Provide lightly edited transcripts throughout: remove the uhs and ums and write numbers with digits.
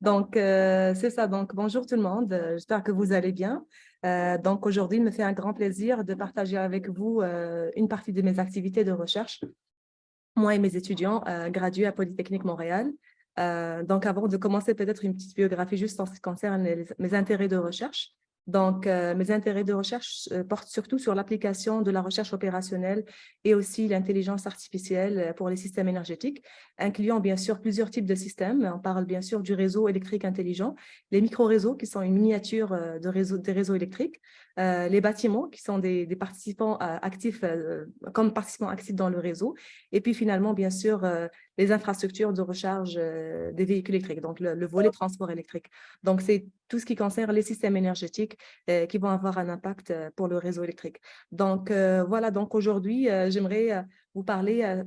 Donc, c'est ça. Donc, bonjour tout le monde. J'espère que vous allez bien. Donc, aujourd'hui, il me fait un grand plaisir de partager avec vous une partie de mes activités de recherche, moi et mes étudiants gradués à Polytechnique Montréal. Donc, avant de commencer, peut-être une petite biographie juste en ce qui concerne mes intérêts de recherche. Donc, mes intérêts de recherche portent surtout sur l'application de la recherche opérationnelle et aussi l'intelligence artificielle pour les systèmes énergétiques, incluant bien sûr plusieurs types de systèmes. On parle bien sûr du réseau électrique intelligent, les micro-réseaux qui sont une miniature des réseaux électriques, les bâtiments qui sont des participants actifs comme participants actifs dans le réseau, et puis finalement, bien sûr, les infrastructures de recharge des véhicules électriques, donc le volet transport électrique. Donc, c'est tout ce qui concerne les systèmes énergétiques qui vont avoir un impact pour le réseau électrique. Donc, voilà, donc aujourd'hui, j'aimerais vous parler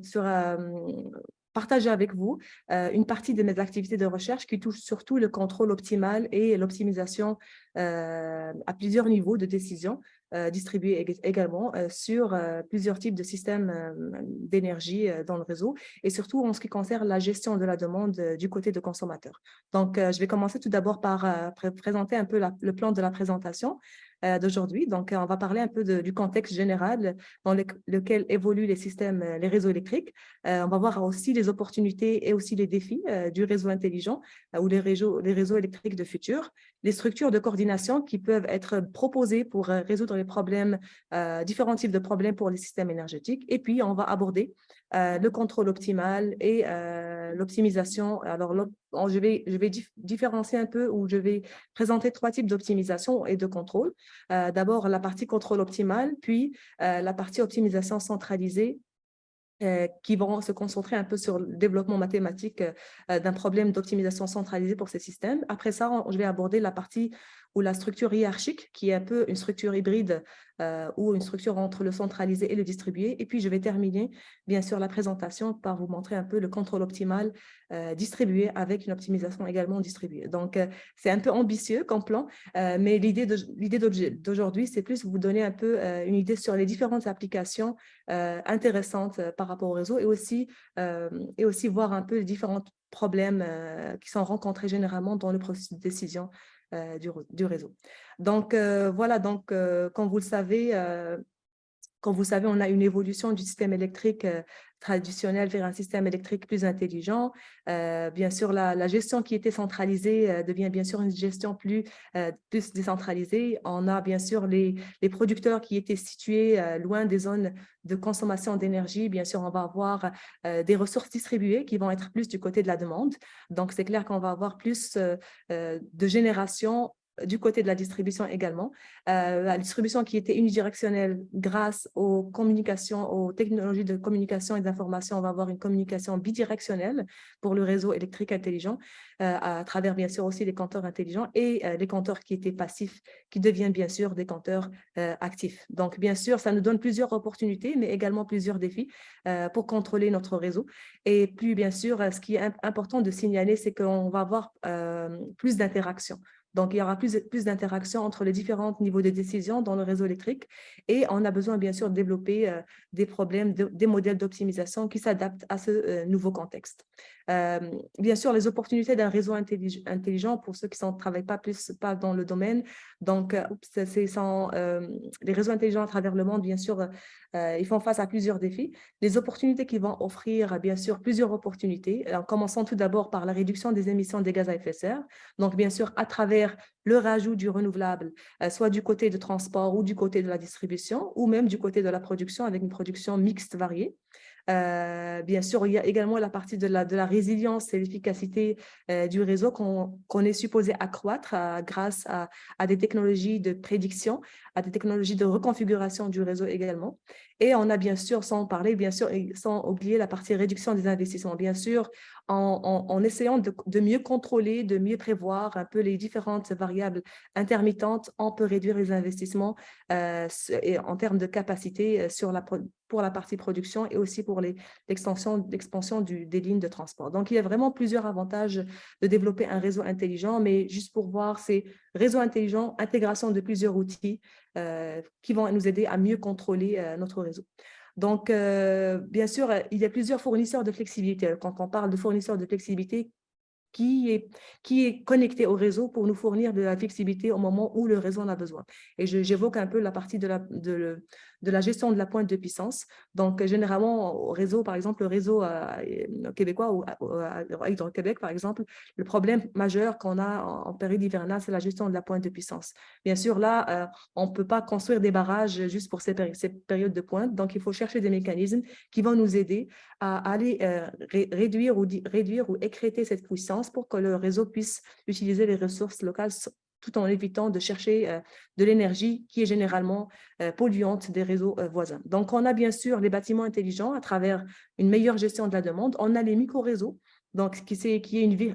partager avec vous une partie de mes activités de recherche qui touche surtout le contrôle optimal et l'optimisation à plusieurs niveaux de décision distribués également sur plusieurs types de systèmes d'énergie dans le réseau et surtout en ce qui concerne la gestion de la demande du côté de consommateurs. Donc, je vais commencer tout d'abord par présenter un peu le plan de la présentation d'aujourd'hui. Donc, on va parler un peu du contexte général dans lequel évoluent les systèmes, les réseaux électriques. On va voir aussi les opportunités et aussi les défis du réseau intelligent ou les réseaux électriques de futur, les structures de coordination qui peuvent être proposées pour résoudre les problèmes, différents types de problèmes pour les systèmes énergétiques. Et puis, on va aborder le contrôle optimal et l'optimisation. Alors, je vais différencier un peu ou je vais présenter trois types d'optimisation et de contrôle. D'abord, la partie contrôle optimal, puis la partie optimisation centralisée qui vont se concentrer un peu sur le développement mathématique d'un problème d'optimisation centralisée pour ces systèmes. Après ça, je vais aborder la partie ou la structure hiérarchique, qui est un peu une structure hybride ou une structure entre le centralisé et le distribué. Et puis, je vais terminer, bien sûr, la présentation par vous montrer un peu le contrôle optimal distribué avec une optimisation également distribuée. Donc, c'est un peu ambitieux comme plan, mais l'idée d'aujourd'hui, c'est plus vous donner un peu une idée sur les différentes applications intéressantes par rapport au réseau et aussi voir un peu les différents problèmes qui sont rencontrés généralement dans le processus de décision du réseau. Donc, voilà, donc, comme vous le savez, on a une évolution du système électrique traditionnel vers un système électrique plus intelligent. Bien sûr, la gestion qui était centralisée devient bien sûr une gestion plus décentralisée. On a bien sûr les producteurs qui étaient situés loin des zones de consommation d'énergie. Bien sûr, on va avoir des ressources distribuées qui vont être plus du côté de la demande. Donc, c'est clair qu'on va avoir plus de génération du côté de la distribution également. La distribution qui était unidirectionnelle grâce aux communications, aux technologies de communication et d'information, on va avoir une communication bidirectionnelle pour le réseau électrique intelligent à travers bien sûr aussi les compteurs intelligents et les compteurs qui étaient passifs qui deviennent bien sûr des compteurs actifs. Donc bien sûr, ça nous donne plusieurs opportunités mais également plusieurs défis pour contrôler notre réseau. Et puis bien sûr, ce qui est important de signaler, c'est qu'on va avoir plus d'interactions. Donc, il y aura plus d'interactions entre les différents niveaux de décision dans le réseau électrique et on a besoin, bien sûr, de développer des des modèles d'optimisation qui s'adaptent à ce nouveau contexte. Bien sûr, les opportunités d'un réseau intelligent pour ceux qui ne travaillent pas dans le domaine. Donc, les réseaux intelligents à travers le monde, bien sûr, ils font face à plusieurs défis. Les opportunités qui vont offrir, bien sûr, plusieurs opportunités, en commençant tout d'abord par la réduction des émissions des gaz à effet de serre. Donc, bien sûr, à travers le rajout du renouvelable, soit du côté de transport ou du côté de la distribution, ou même du côté de la production avec une production mixte variée. Bien sûr, il y a également la partie de la résilience et l'efficacité du réseau qu'on est supposé accroître grâce à des technologies de prédiction, à des technologies de reconfiguration du réseau également. Et on a bien sûr, sans parler, bien sûr, et sans oublier la partie réduction des investissements, bien sûr, en essayant de mieux contrôler, de mieux prévoir un peu les différentes variables intermittentes, on peut réduire les investissements et en termes de capacité pour la partie production et aussi pour l'expansion des lignes de transport. Donc, il y a vraiment plusieurs avantages de développer un réseau intelligent, mais juste pour voir, c'est réseau intelligent, intégration de plusieurs outils qui vont nous aider à mieux contrôler notre réseau. Donc, bien sûr, il y a plusieurs fournisseurs de flexibilité. Quand on parle de fournisseurs de flexibilité, qui est connecté au réseau pour nous fournir de la flexibilité au moment où le réseau en a besoin. Et j'évoque un peu la partie de la gestion de la pointe de puissance. Donc, généralement, au réseau, par exemple, le réseau québécois ou à Hydro-Québec, par exemple, le problème majeur qu'on a en période hivernale, c'est la gestion de la pointe de puissance. Bien sûr, là, on ne peut pas construire des barrages juste pour ces périodes de pointe. Donc, il faut chercher des mécanismes qui vont nous aider à aller réduire ou écréter cette puissance pour que le réseau puisse utiliser les ressources locales tout en évitant de chercher de l'énergie qui est généralement polluante des réseaux voisins. Donc, on a bien sûr les bâtiments intelligents à travers une meilleure gestion de la demande. On a les micro-réseaux, donc qui est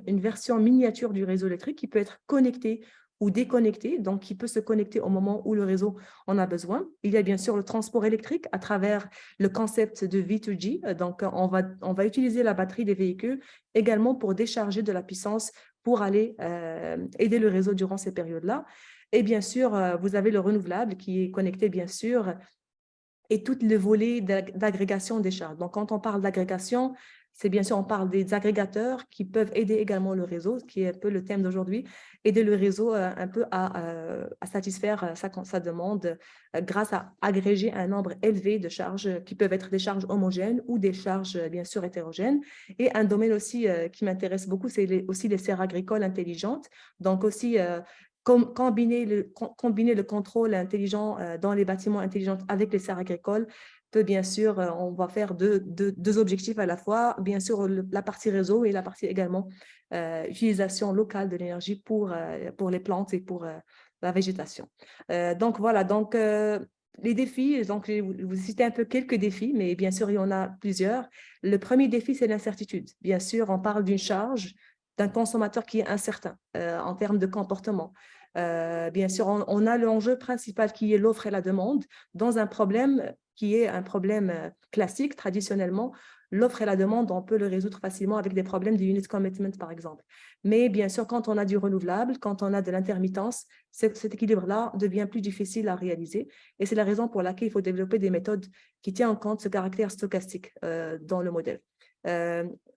une version miniature du réseau électrique qui peut être connecté ou déconnecté, donc qui peut se connecter au moment où le réseau en a besoin. Il y a bien sûr le transport électrique à travers le concept de V2G. Donc, on va utiliser la batterie des véhicules également pour décharger de la puissance pour aller aider le réseau durant ces périodes-là. Et bien sûr, vous avez le renouvelable qui est connecté, bien sûr, et tout le volet d'agrégation des charges. Donc, quand on parle d'agrégation, c'est bien sûr, on parle des agrégateurs qui peuvent aider également le réseau, ce qui est un peu le thème d'aujourd'hui, aider le réseau un peu à satisfaire sa demande grâce à agréger un nombre élevé de charges qui peuvent être des charges homogènes ou des charges, bien sûr, hétérogènes. Et un domaine aussi qui m'intéresse beaucoup, c'est aussi les serres agricoles intelligentes. Donc aussi, combiner le contrôle intelligent dans les bâtiments intelligents avec les serres agricoles peut bien sûr, on va faire deux objectifs à la fois, bien sûr la partie réseau et la partie également utilisation locale de l'énergie pour les plantes et pour la végétation. Donc voilà, donc les défis, donc je vais vous citer un peu quelques défis, mais bien sûr il y en a plusieurs. Le premier défi, c'est l'incertitude. Bien sûr, on parle d'une charge d'un consommateur qui est incertain en termes de comportement. Bien sûr, on a l'enjeu principal qui est l'offre et la demande dans un problème qui est un problème classique, traditionnellement. L'offre et la demande, on peut le résoudre facilement avec des problèmes de unit commitment, par exemple. Mais bien sûr, quand on a du renouvelable, quand on a de l'intermittence, cet équilibre-là devient plus difficile à réaliser. Et c'est la raison pour laquelle il faut développer des méthodes qui tiennent en compte ce caractère stochastique dans le modèle.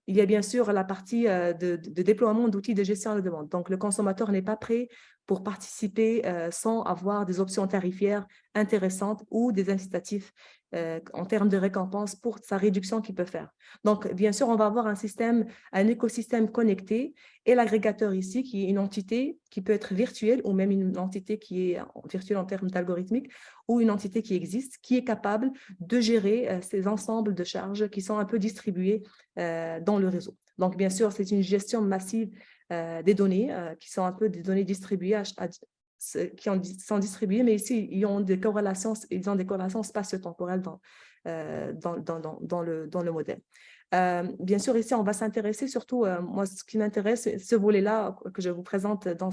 Il y a bien sûr la partie de déploiement d'outils de gestion de la demande. Donc, le consommateur n'est pas prêt pour participer sans avoir des options tarifaires intéressantes ou des incitatifs en termes de récompense pour sa réduction qu'il peut faire. Donc, bien sûr, on va avoir un écosystème connecté et l'agrégateur ici, qui est une entité qui peut être virtuelle ou même une entité qui est virtuelle en termes d'algorithmique ou une entité qui existe, qui est capable de gérer ces ensembles de charges qui sont un peu distribués dans le réseau. Donc, bien sûr, c'est une gestion massive des données qui sont un peu des données distribuées sont distribuées, mais ici, ils ont des corrélations spatio-temporelles dans le modèle. Bien sûr, ici, on va s'intéresser surtout, moi, ce qui m'intéresse, ce volet-là que je vous présente dans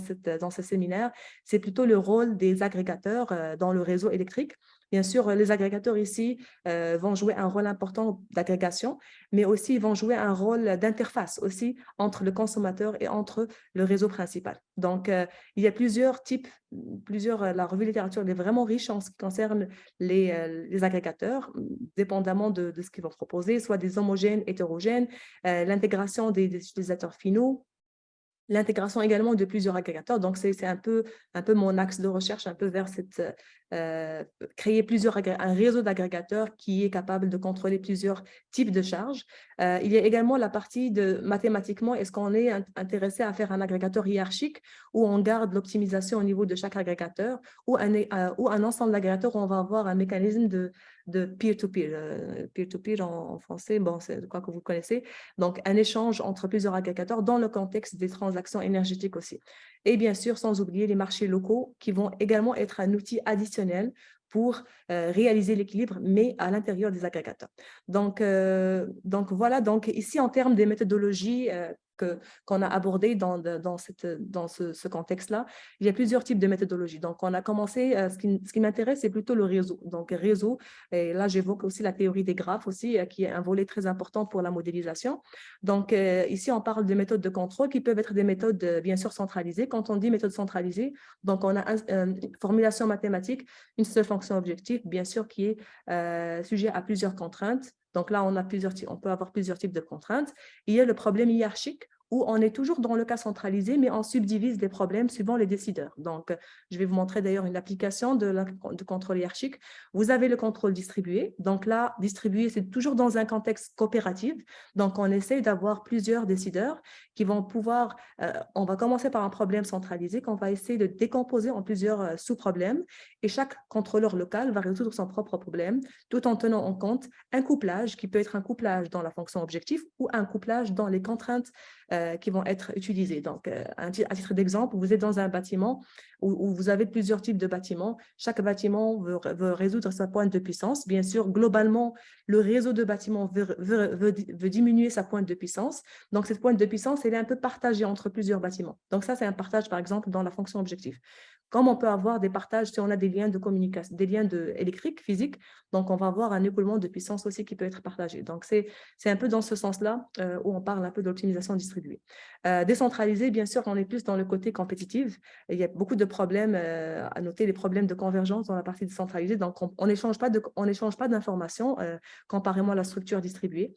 ce séminaire, c'est plutôt le rôle des agrégateurs dans le réseau électrique. Bien sûr, les agrégateurs ici vont jouer un rôle important d'agrégation, mais aussi ils vont jouer un rôle d'interface aussi entre le consommateur et entre le réseau principal. Donc, il y a plusieurs types, la revue littérature est vraiment riche en ce qui concerne les agrégateurs, dépendamment de ce qu'ils vont proposer, soit des homogènes, hétérogènes, l'intégration des utilisateurs finaux, l'intégration également de plusieurs agrégateurs. Donc, c'est un peu mon axe de recherche, un peu vers créer un réseau d'agrégateurs qui est capable de contrôler plusieurs types de charges. Il y a également la partie de mathématiquement, est-ce qu'on est intéressé à faire un agrégateur hiérarchique où on garde l'optimisation au niveau de chaque agrégateur ou un ensemble d'agrégateurs où on va avoir un mécanisme de peer-to-peer. Peer-to-peer en français, bon, c'est quoi que vous connaissez. Donc, un échange entre plusieurs agrégateurs dans le contexte des transactions énergétiques aussi. Et bien sûr, sans oublier les marchés locaux qui vont également être un outil additionnel pour réaliser l'équilibre, mais à l'intérieur des agrégateurs. Donc voilà, donc ici, en termes des méthodologies qu'on a abordées dans ce contexte-là, il y a plusieurs types de méthodologies. Donc, on a commencé, ce qui m'intéresse, c'est plutôt le réseau. Donc, réseau, et là, j'évoque aussi la théorie des graphes aussi, qui est un volet très important pour la modélisation. Donc, ici, on parle de méthodes de contrôle qui peuvent être des méthodes, bien sûr, centralisées. Quand on dit méthode centralisée, donc on a une formulation mathématique, une seule fonction objective, bien sûr, qui est sujet à plusieurs contraintes. Donc là, on peut avoir plusieurs types de contraintes. Il y a le problème hiérarchique où on est toujours dans le cas centralisé, mais on subdivise les problèmes suivant les décideurs. Donc, je vais vous montrer d'ailleurs une application de contrôle hiérarchique. Vous avez le contrôle distribué. Donc là, distribué, c'est toujours dans un contexte coopératif. Donc, on essaie d'avoir plusieurs décideurs qui vont pouvoir, on va commencer par un problème centralisé qu'on va essayer de décomposer en plusieurs sous-problèmes et chaque contrôleur local va résoudre son propre problème tout en tenant en compte un couplage qui peut être un couplage dans la fonction objectif ou un couplage dans les contraintes qui vont être utilisées. Donc, à titre d'exemple, vous êtes dans un bâtiment où vous avez plusieurs types de bâtiments. Chaque bâtiment veut résoudre sa pointe de puissance. Bien sûr, globalement, le réseau de bâtiments veut diminuer sa pointe de puissance. Donc, cette pointe de puissance, elle est un peu partagée entre plusieurs bâtiments. Donc, ça, c'est un partage, par exemple, dans la fonction objectif. Comme on peut avoir des partages si on a des liens de communication, des liens électriques, physiques, donc on va avoir un écoulement de puissance aussi qui peut être partagé. Donc, c'est un peu dans ce sens-là où on parle un peu d'optimisation distribuée. Décentralisé, bien sûr, on est plus dans le côté compétitif. Il y a beaucoup de problèmes à noter, les problèmes de convergence dans la partie décentralisée. Donc, on n'échange pas d'informations comparément à la structure distribuée.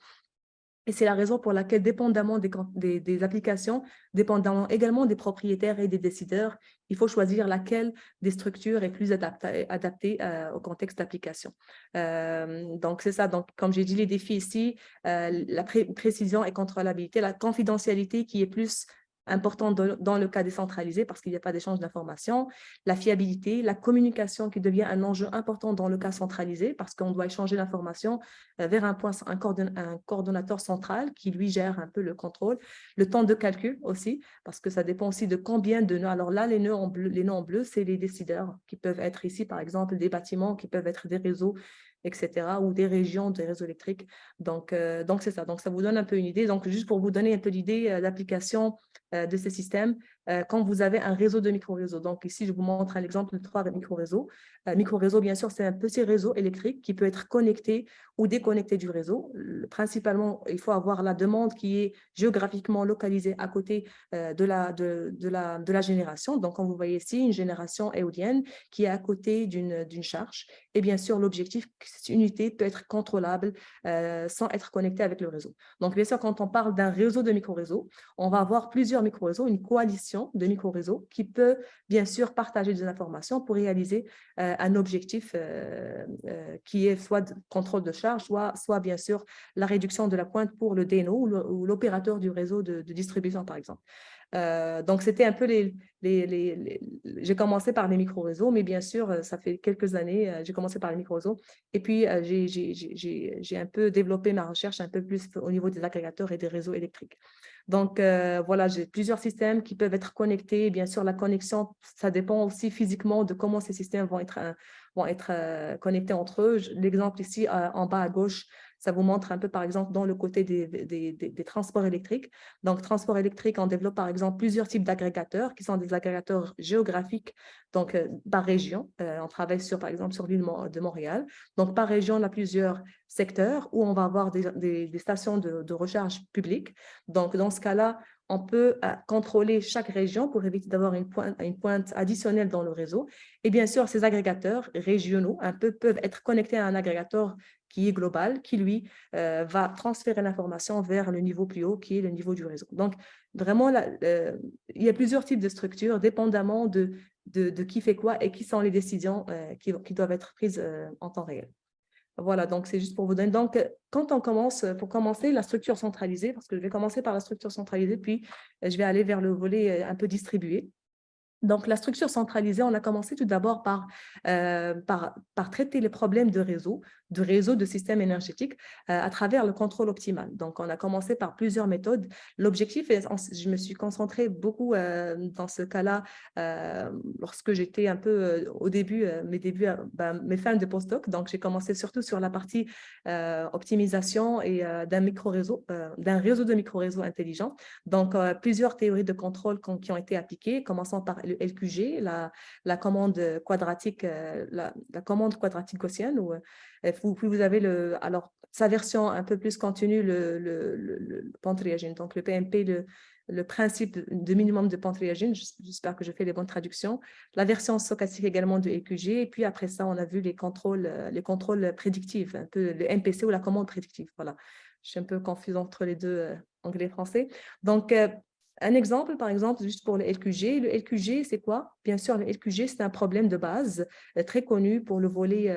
Et c'est la raison pour laquelle, dépendamment des applications, dépendamment également des propriétaires et des décideurs, il faut choisir laquelle des structures est plus adaptée au contexte d'application. Donc, c'est ça. Donc, comme j'ai dit, les défis ici, la précision et contrôlabilité, la confidentialité qui est plus important dans le cas décentralisé parce qu'il n'y a pas d'échange d'informations, la fiabilité, la communication qui devient un enjeu important dans le cas centralisé parce qu'on doit échanger l'information vers un coordonnateur central qui, lui, gère un peu le contrôle. Le temps de calcul aussi, parce que ça dépend aussi de combien de nœuds. Alors là, les nœuds en bleu, c'est les décideurs qui peuvent être ici, par exemple, des bâtiments, qui peuvent être des réseaux, etc., ou des régions, des réseaux électriques. Donc c'est ça. Donc, ça vous donne un peu une idée. Donc, juste pour vous donner un peu l'idée d'application de ces systèmes, quand vous avez un réseau de micro-réseaux. Donc, ici, je vous montre un exemple de 3 micro-réseaux. Micro-réseau, bien sûr, c'est un petit réseau électrique qui peut être connecté ou déconnecté du réseau. Principalement, il faut avoir la demande qui est géographiquement localisée à côté de la génération. Donc, comme vous voyez ici, une génération éolienne qui est à côté d'une charge. Et bien sûr, l'objectif, cette unité peut être contrôlable sans être connectée avec le réseau. Donc, bien sûr, quand on parle d'un réseau de micro-réseaux, on va avoir plusieurs micro-réseaux, une coalition de micro-réseaux qui peut, bien sûr, partager des informations pour réaliser un objectif qui est soit de contrôle de charge, soit bien sûr la réduction de la pointe pour le DNO ou l'opérateur du réseau de distribution, par exemple. Donc, c'était un peu j'ai commencé par les micro-réseaux, mais bien sûr, ça fait quelques années, j'ai commencé par les micro-réseaux. Et puis, j'ai un peu développé ma recherche un peu plus au niveau des agrégateurs et des réseaux électriques. Donc, voilà, j'ai plusieurs systèmes qui peuvent être connectés. Bien sûr, la connexion, ça dépend aussi physiquement de comment ces systèmes vont être connectés entre eux. L'exemple ici, en bas à gauche, ça vous montre un peu, par exemple, dans le côté des transports électriques. Donc, transport électrique, on développe, par exemple, plusieurs types d'agrégateurs qui sont des agrégateurs géographiques, donc par région. On travaille, par exemple, sur l'île de Montréal. Donc, par région, on a plusieurs secteurs où on va avoir des stations de recharge publiques. Donc, dans ce cas-là, on peut contrôler chaque région pour éviter d'avoir une pointe additionnelle dans le réseau. Et bien sûr, ces agrégateurs régionaux peuvent être connectés à un agrégateur qui est global, qui, lui, va transférer l'information vers le niveau plus haut, qui est le niveau du réseau. Donc, vraiment, il y a plusieurs types de structures, dépendamment de qui fait quoi et qui sont les décisions qui doivent être prises en temps réel. Voilà, donc c'est juste pour vous donner. Donc, quand on commence, pour commencer, la structure centralisée, parce que je vais commencer par la structure centralisée, puis je vais aller vers le volet un peu distribué. Donc, la structure centralisée, on a commencé tout d'abord par traiter les problèmes de réseau de système énergétique à travers le contrôle optimal. Donc, on a commencé par plusieurs méthodes. L'objectif, je me suis concentrée beaucoup dans ce cas-là lorsque j'étais un peu au début, mes fins de postdoc. Donc, j'ai commencé surtout sur la partie optimisation et d'un réseau de micro-réseaux intelligents. Donc, plusieurs théories de contrôle qui ont été appliquées, commençant par le LQG, la commande quadratique, la commande quadratique gaussienne. Puis vous avez alors, sa version un peu plus continue, le Pont-Triagine. Donc, le PMP, le principe de minimum de Pont-Triagine, j'espère que je fais les bonnes traductions. La version stochastique également de LQG. Et puis après ça, on a vu les contrôles prédictifs, un peu le MPC ou la commande prédictive. Voilà. je suis un peu confuse entre les deux, anglais et français. Donc, un exemple, par exemple, juste pour le LQG. Le LQG, c'est quoi? Bien sûr, le LQG, c'est un problème de base très connu pour le volet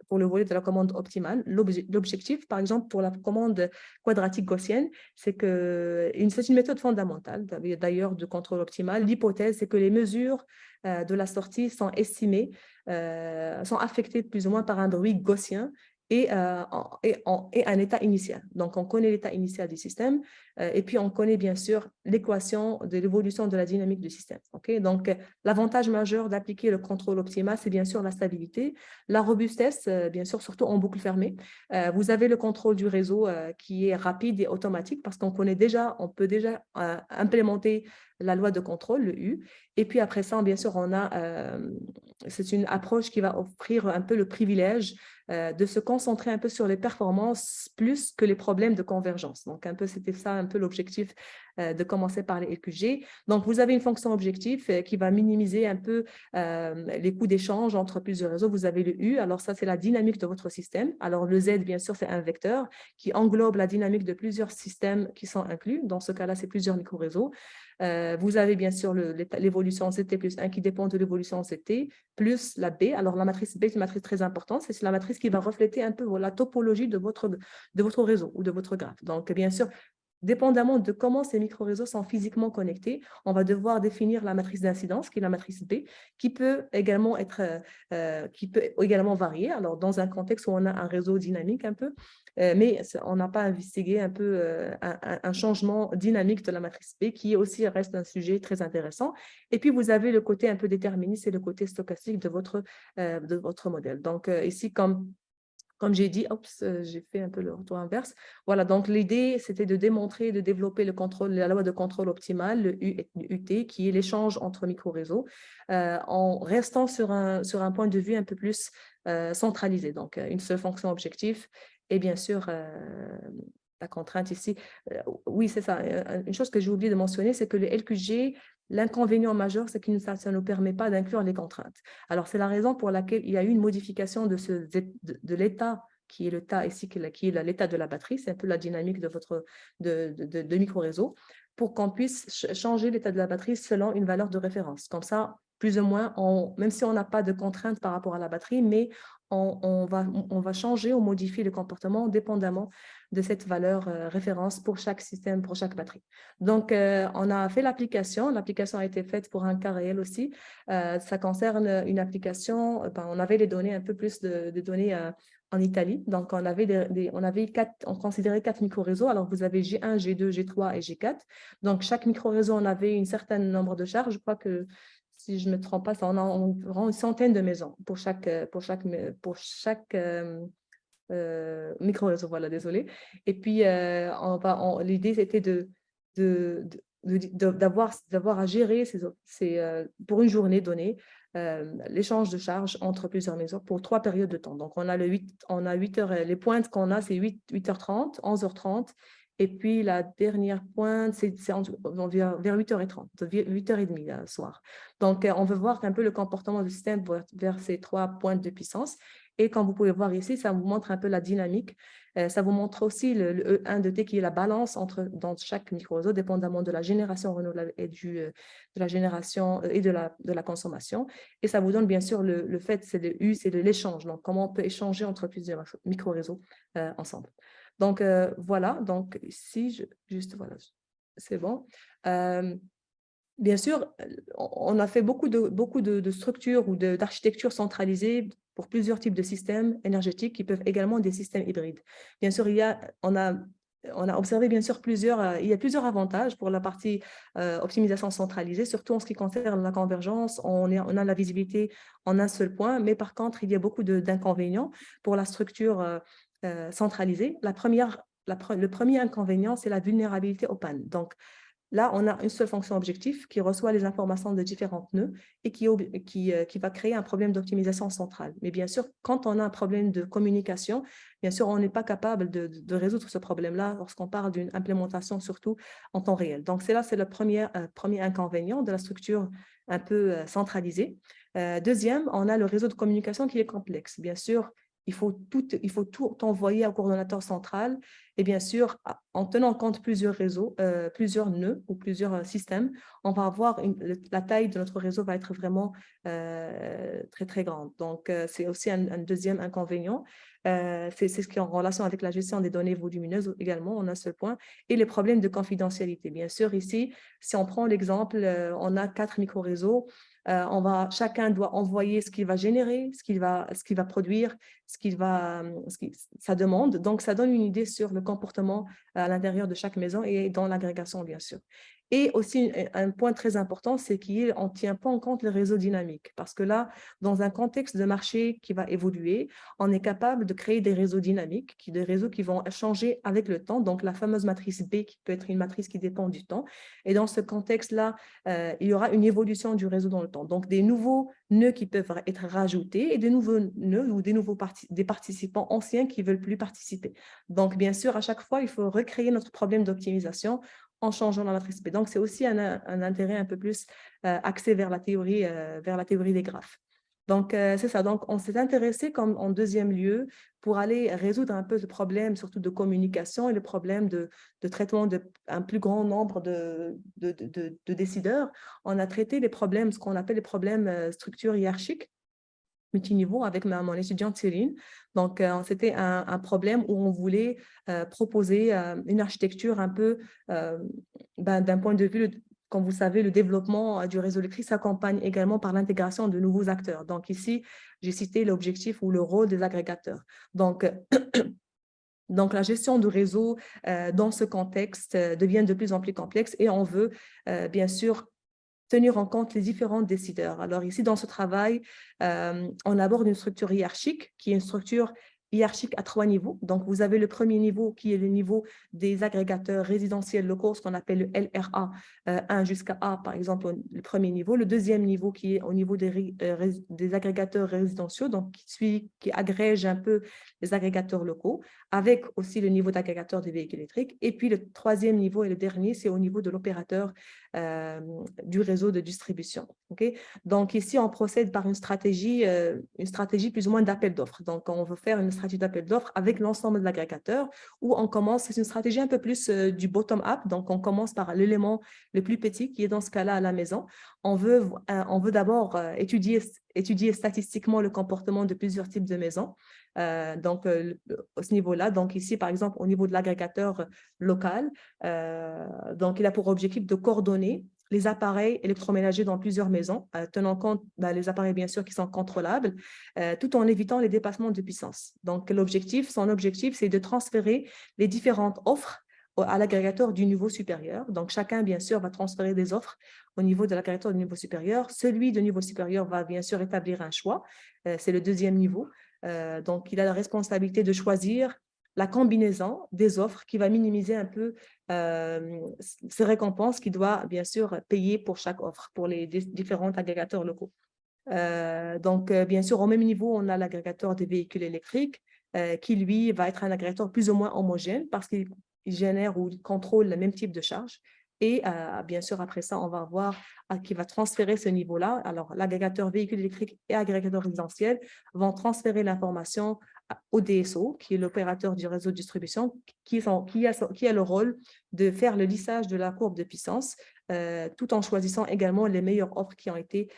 de la commande optimale. L'objectif, par exemple, pour la commande quadratique gaussienne, c'est une méthode fondamentale, d'ailleurs, de contrôle optimal. L'hypothèse, c'est que les mesures de la sortie sont estimées, sont affectées plus ou moins par un bruit gaussien et un état initial. Donc, on connaît l'état initial du système et puis on connaît bien sûr l'équation de l'évolution de la dynamique du système. Okay? Donc, l'avantage majeur d'appliquer le contrôle optimal, c'est bien sûr la stabilité, la robustesse, bien sûr, surtout en boucle fermée. Vous avez le contrôle du réseau qui est rapide et automatique parce qu'on connaît déjà, on peut déjà implémenter la loi de contrôle, le U. Et puis après ça, bien sûr, c'est une approche qui va offrir un peu le privilège de se concentrer un peu sur les performances plus que les problèmes de convergence. Donc, c'était ça un peu l'objectif de commencer par les LQG. Donc, vous avez une fonction objectif qui va minimiser un peu les coûts d'échange entre plusieurs réseaux. Vous avez le U, alors ça, c'est la dynamique de votre système. Alors, le Z, bien sûr, c'est un vecteur qui englobe la dynamique de plusieurs systèmes qui sont inclus. Dans ce cas-là, c'est plusieurs micro-réseaux. Vous avez bien sûr l'évolution ZT plus 1 qui dépend de l'évolution ZT plus la B. Alors, la matrice B est une matrice très importante. C'est la matrice qui va refléter un peu la topologie de votre réseau ou de votre graphe. Donc, bien sûr, dépendamment de comment ces micro-réseaux sont physiquement connectés, on va devoir définir la matrice d'incidence, qui est la matrice B, qui peut également varier. Alors, dans un contexte où on a un réseau dynamique un peu, mais on n'a pas investigué un peu un changement dynamique de la matrice B, qui aussi reste un sujet très intéressant. Et puis, vous avez le côté un peu déterministe et le côté stochastique de votre modèle. Donc, ici, comme j'ai dit, j'ai fait un peu le retour inverse. Voilà, donc l'idée, c'était de démontrer, de développer la loi de contrôle optimal, le UT, qui est l'échange entre micro-réseaux, en restant sur un point de vue un peu plus centralisé. Donc, une seule fonction objectif et bien sûr, la contrainte ici. Oui, c'est ça. Une chose que j'ai oublié de mentionner, c'est que le LQG, l'inconvénient majeur, c'est que ça ne nous permet pas d'inclure les contraintes. Alors, c'est la raison pour laquelle il y a eu une modification de l'état qui est l'état ici, qui est l'état de la batterie, c'est un peu la dynamique de micro-réseau, pour qu'on puisse changer l'état de la batterie selon une valeur de référence. Comme ça, plus ou moins, même si on n'a pas de contraintes par rapport à la batterie, mais on va changer ou modifier le comportement dépendamment de cette valeur référence pour chaque système, pour chaque batterie. Donc, on a fait l'application. L'application a été faite pour un cas réel aussi. Ça concerne une application, on avait les données, un peu plus de données en Italie. Donc, on considérait 4 micro-réseaux. Alors, vous avez G1, G2, G3 et G4. Donc, chaque micro-réseau, on avait un certain nombre de charges. Je crois que si je ne me trompe pas, ça en a environ une centaine de maisons pour chaque micro-réseau, voilà, désolé. Et puis, l'idée, c'était d'avoir à gérer pour une journée donnée l'échange de charges entre plusieurs maisons pour 3 périodes de temps. Donc, on a 8 heures, les pointes qu'on a, c'est 8h30, 11h30, et puis la dernière pointe, c'est vers 8h30, 8h30 le soir. Donc, on veut voir un peu le comportement du système vers ces 3 pointes de puissance. Et comme vous pouvez voir ici, ça vous montre un peu la dynamique. Ça vous montre aussi le E1 de T qui est la balance dans chaque micro-réseau, dépendamment de la génération renouvelable et de la génération et de la consommation. Et ça vous donne bien sûr le fait, c'est le U, c'est de l'échange. Donc, comment on peut échanger entre plusieurs micro-réseaux ensemble. Donc, voilà. Donc, ici, voilà, c'est bon. Bien sûr, on a fait beaucoup de structures ou d'architectures centralisées pour plusieurs types de systèmes énergétiques qui peuvent également être des systèmes hybrides. Bien sûr, on a observé bien sûr il y a plusieurs avantages pour la partie optimisation centralisée, surtout en ce qui concerne la convergence. On a la visibilité en un seul point, mais par contre, il y a beaucoup d'inconvénients pour la structure centralisée. Le premier inconvénient, c'est la vulnérabilité aux pannes. Donc, là, on a une seule fonction objectif qui reçoit les informations de différents nœuds et qui va créer un problème d'optimisation centrale. Mais bien sûr, quand on a un problème de communication, bien sûr, on n'est pas capable de résoudre ce problème-là lorsqu'on parle d'une implémentation, surtout en temps réel. Donc, c'est le premier inconvénient de la structure un peu centralisée. Deuxième, on a le réseau de communication qui est complexe. Bien sûr, il faut tout envoyer au coordonnateur central. Et bien sûr, en tenant compte plusieurs réseaux, plusieurs nœuds ou plusieurs systèmes, on va avoir la taille de notre réseau va être vraiment très, très grande. Donc, c'est aussi un deuxième inconvénient. C'est ce qui est en relation avec la gestion des données volumineuses également, on a ce point, et les problèmes de confidentialité. Bien sûr, ici, si on prend l'exemple, on a 4 micro-réseaux, chacun doit envoyer ce qu'il va générer, ce qu'il va produire, sa demande. Donc, ça donne une idée sur le comportement à l'intérieur de chaque maison et dans l'agrégation, bien sûr. Et aussi, un point très important, c'est qu'on ne tient pas en compte le réseau dynamique. Parce que là, dans un contexte de marché qui va évoluer, on est capable de créer des réseaux dynamiques, des réseaux qui vont changer avec le temps. Donc, la fameuse matrice B, qui peut être une matrice qui dépend du temps. Et dans ce contexte-là, il y aura une évolution du réseau dans le temps. Donc, des nouveaux nœuds qui peuvent être rajoutés et des nouveaux nœuds ou des participants anciens qui ne veulent plus participer. Donc, bien sûr, à chaque fois, il faut recréer notre problème d'optimisation en changeant la matrice B. Donc, c'est aussi un intérêt un peu plus axé vers la théorie des graphes. Donc, c'est ça. Donc, on s'est intéressé comme en deuxième lieu pour aller résoudre un peu ce problème, surtout de communication et le problème de traitement d'un plus grand nombre de décideurs. On a traité les problèmes, ce qu'on appelle les problèmes structure hiérarchique multiniveau avec mon étudiante Céline. Donc, c'était un problème où on voulait proposer une architecture un peu, d'un point de vue, comme vous savez, le développement du réseau électrique s'accompagne également par l'intégration de nouveaux acteurs. Donc, ici, j'ai cité l'objectif ou le rôle des agrégateurs. Donc, la gestion du réseau dans ce contexte devient de plus en plus complexe et on veut, bien sûr, tenir en compte les différents décideurs. Alors ici, dans ce travail, on aborde une structure hiérarchique qui est une structure hiérarchique à 3 niveaux. Donc, vous avez le premier niveau qui est le niveau des agrégateurs résidentiels locaux, ce qu'on appelle le LRA 1 jusqu'à A, par exemple, le premier niveau. Le deuxième niveau qui est au niveau des agrégateurs résidentiels, donc qui agrège un peu les agrégateurs locaux, avec aussi le niveau d'agrégateur des véhicules électriques. Et puis, le troisième niveau et le dernier, c'est au niveau de l'opérateur du réseau de distribution. Okay? Donc, ici, on procède par une stratégie plus ou moins d'appel d'offres. Donc, on veut faire une stratégie d'appel d'offres avec l'ensemble de l'agrégateur où on commence, c'est une stratégie un peu plus du bottom-up. Donc, on commence par l'élément le plus petit qui est dans ce cas-là à la maison. On veut d'abord étudier statistiquement le comportement de plusieurs types de maisons. Donc, à ce niveau-là, donc ici, par exemple, au niveau de l'agrégateur local, donc il a pour objectif de coordonner les appareils électroménagers dans plusieurs maisons, tenant compte les appareils, bien sûr, qui sont contrôlables, tout en évitant les dépassements de puissance. Donc, son objectif, c'est de transférer les différentes offres à l'agrégateur du niveau supérieur. Donc, chacun, bien sûr, va transférer des offres au niveau de l'agrégateur du niveau supérieur. Celui de niveau supérieur va, bien sûr, établir un choix. C'est le deuxième niveau. Donc, il a la responsabilité de choisir la combinaison des offres qui va minimiser un peu ces récompenses qu'il doit, bien sûr, payer pour chaque offre, pour les différents agrégateurs locaux. Donc, bien sûr, au même niveau, on a l'agrégateur des véhicules électriques qui, lui, va être un agrégateur plus ou moins homogène parce qu'il génère ou il contrôle le même type de charge. Et bien sûr, après ça, on va voir qui va transférer ce niveau-là. Alors, l'agrégateur véhicule électrique et agrégateur résidentiel vont transférer l'information au DSO, qui est l'opérateur du réseau de distribution, qui a le rôle de faire le lissage de la courbe de puissance, tout en choisissant également les meilleures offres qui ont été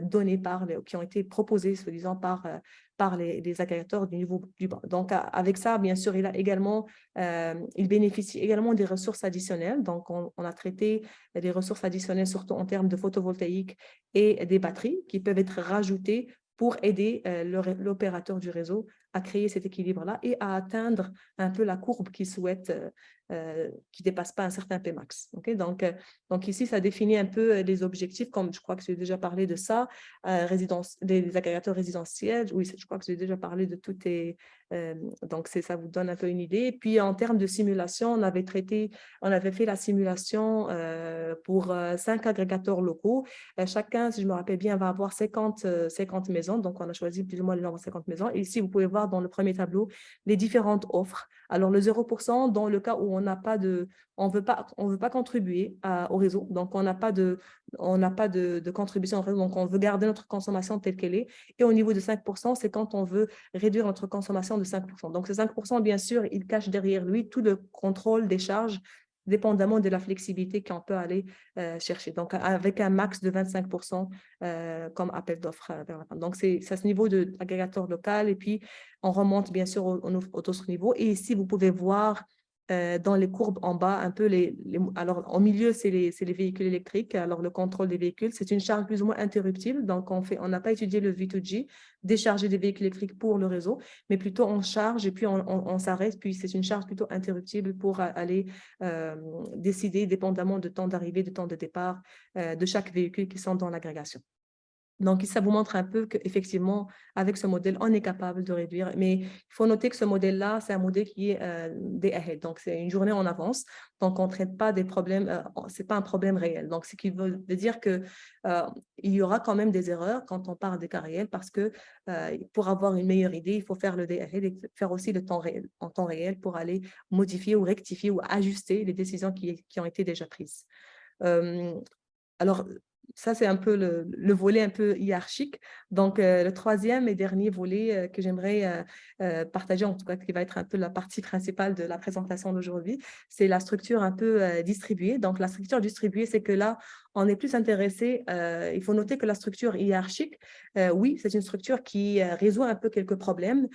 données qui ont été proposées, soi-disant, par les agrégateurs du niveau du bas. Donc, avec ça, bien sûr, il bénéficie également des ressources additionnelles. Donc, on a traité des ressources additionnelles, surtout en termes de photovoltaïque et des batteries, qui peuvent être rajoutées pour aider l'opérateur du réseau à créer cet équilibre-là et à atteindre un peu la courbe qu'il souhaite, qui ne dépasse pas un certain Pmax. Okay? Donc, ici, ça définit un peu les objectifs, comme je crois que j'ai déjà parlé de ça, des agrégateurs résidentiels. Oui, je crois que j'ai déjà parlé de tout. Donc, ça vous donne un peu une idée. Et puis, en termes de simulation, on avait fait la simulation pour 5 agrégateurs locaux. Chacun, si je me rappelle bien, va avoir 50 maisons. Donc, on a choisi plus ou moins le nombre de 50 maisons. Et ici, vous pouvez voir voir dans le premier tableau les différentes offres. Alors, le 0% dans le cas où on n'a pas de, on veut pas contribuer au réseau, donc on n'a pas de contribution au réseau, donc on veut garder notre consommation telle qu'elle est. Et au niveau de 5%, c'est quand on veut réduire notre consommation de 5%. Donc, ce 5%, bien sûr, il cache derrière lui tout le contrôle des charges dépendamment de la flexibilité qu'on peut aller chercher. Donc, avec un max de 25% comme appel d'offres vers la fin. Donc, c'est à ce niveau de l'agrégateur local et puis on remonte bien sûr au autre niveau. Et ici, vous pouvez voir dans les courbes en bas, un peu alors au milieu, c'est les véhicules électriques. Alors, le contrôle des véhicules, c'est une charge plus ou moins interruptible. Donc, on n'a pas étudié le V2G, décharger des véhicules électriques pour le réseau, mais plutôt on charge et puis on s'arrête. Puis, c'est une charge plutôt interruptible pour aller décider, dépendamment de temps d'arrivée, de temps de départ de chaque véhicule qui sont dans l'agrégation. Donc, ça vous montre un peu qu'effectivement, avec ce modèle, on est capable de réduire. Mais il faut noter que ce modèle-là, c'est un modèle qui est day ahead. Donc, c'est une journée en avance. Donc, on ne traite pas des problèmes, ce n'est pas un problème réel. Donc, ce qui veut dire qu'il y aura quand même des erreurs quand on parle des cas réels parce que pour avoir une meilleure idée, il faut faire le day ahead et faire aussi le temps réel, en temps réel pour aller modifier ou rectifier ou ajuster les décisions qui ont été déjà prises. Alors, ça, c'est un peu le volet un peu hiérarchique. Donc, le troisième et dernier volet que j'aimerais partager, en tout cas, qui va être un peu la partie principale de la présentation d'aujourd'hui, c'est la structure un peu distribuée. Donc, la structure distribuée, c'est que là, on est plus intéressé, il faut noter que la structure hiérarchique, oui, c'est une structure qui résout un peu quelques problèmes,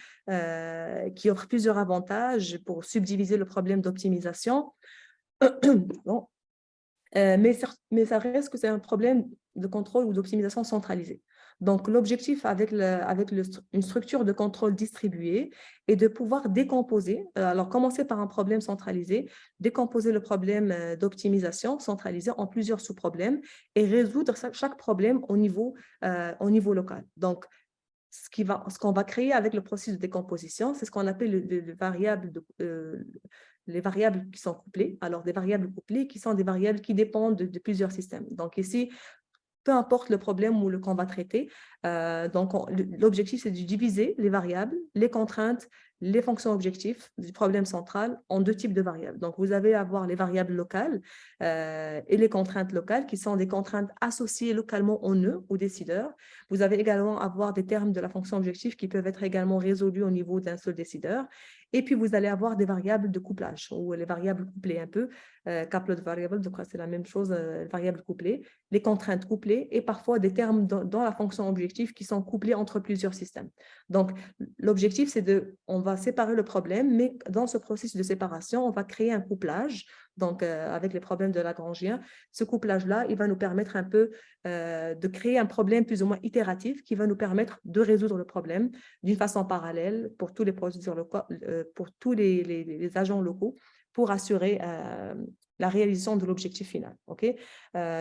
qui offre plusieurs avantages pour subdiviser le problème d'optimisation. Bon. Mais ça reste que c'est un problème de contrôle ou d'optimisation centralisée. Donc, l'objectif avec une structure de contrôle distribuée est de pouvoir décomposer, alors commencer par un problème centralisé, décomposer le problème d'optimisation centralisé en plusieurs sous-problèmes et résoudre chaque problème au niveau local. Donc, ce qu'on va créer avec le processus de décomposition, c'est ce qu'on appelle les variables qui sont couplées. Alors, des variables couplées qui sont des variables qui dépendent de plusieurs systèmes. Donc, ici, peu importe le problème ou qu'on va traiter, donc l'objectif, c'est de diviser les variables, les contraintes, les fonctions objectifs du problème central en deux types de variables. Donc, vous allez avoir les variables locales et les contraintes locales qui sont des contraintes associées localement au nœud, au décideur. Vous allez également avoir des termes de la fonction objectif qui peuvent être également résolus au niveau d'un seul décideur. Et puis, vous allez avoir des variables de couplage ou les variables couplées un peu, couplet variable, donc c'est la même chose, variables couplées, les contraintes couplées et parfois des termes dans la fonction objectif qui sont couplés entre plusieurs systèmes. Donc, l'objectif, c'est on va séparer le problème, mais dans ce processus de séparation, on va créer un couplage. Donc, avec les problèmes de Lagrangien, ce couplage-là, il va nous permettre un peu de créer un problème plus ou moins itératif qui va nous permettre de résoudre le problème d'une façon parallèle pour tous les processeurs locaux, pour tous les agents locaux, pour assurer la réalisation de l'objectif final. Okay?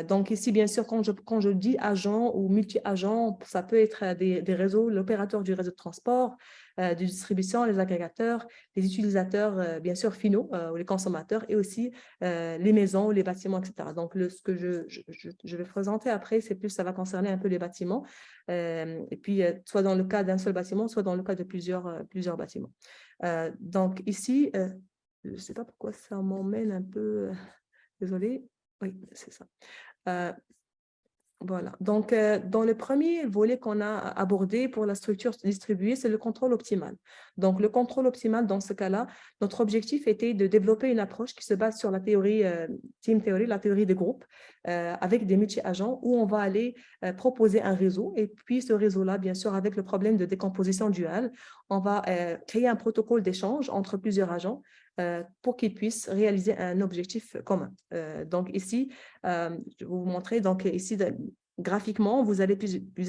Donc ici, bien sûr, quand je dis agent ou multi-agent, ça peut être des réseaux, l'opérateur du réseau de transport, de distribution, les agrégateurs, les utilisateurs, bien sûr, finaux, ou les consommateurs, et aussi les maisons, les bâtiments, etc. Donc, ce que je vais présenter après, c'est plus, ça va concerner un peu les bâtiments, et puis soit dans le cas d'un seul bâtiment, soit dans le cas de plusieurs bâtiments. Donc ici, je ne sais pas pourquoi ça m'emmène un peu, désolée, oui, c'est ça. Voilà. Donc, dans le premier volet qu'on a abordé pour la structure distribuée, c'est le contrôle optimal. Donc, le contrôle optimal, dans ce cas-là, notre objectif était de développer une approche qui se base sur la théorie team theory, la théorie des groupes, avec des multi-agents où on va aller proposer un réseau. Et puis, ce réseau-là, bien sûr, avec le problème de décomposition duale, on va créer un protocole d'échange entre plusieurs agents pour qu'ils puissent réaliser un objectif commun. Donc ici, je vais vous montrer, donc ici, graphiquement, vous allez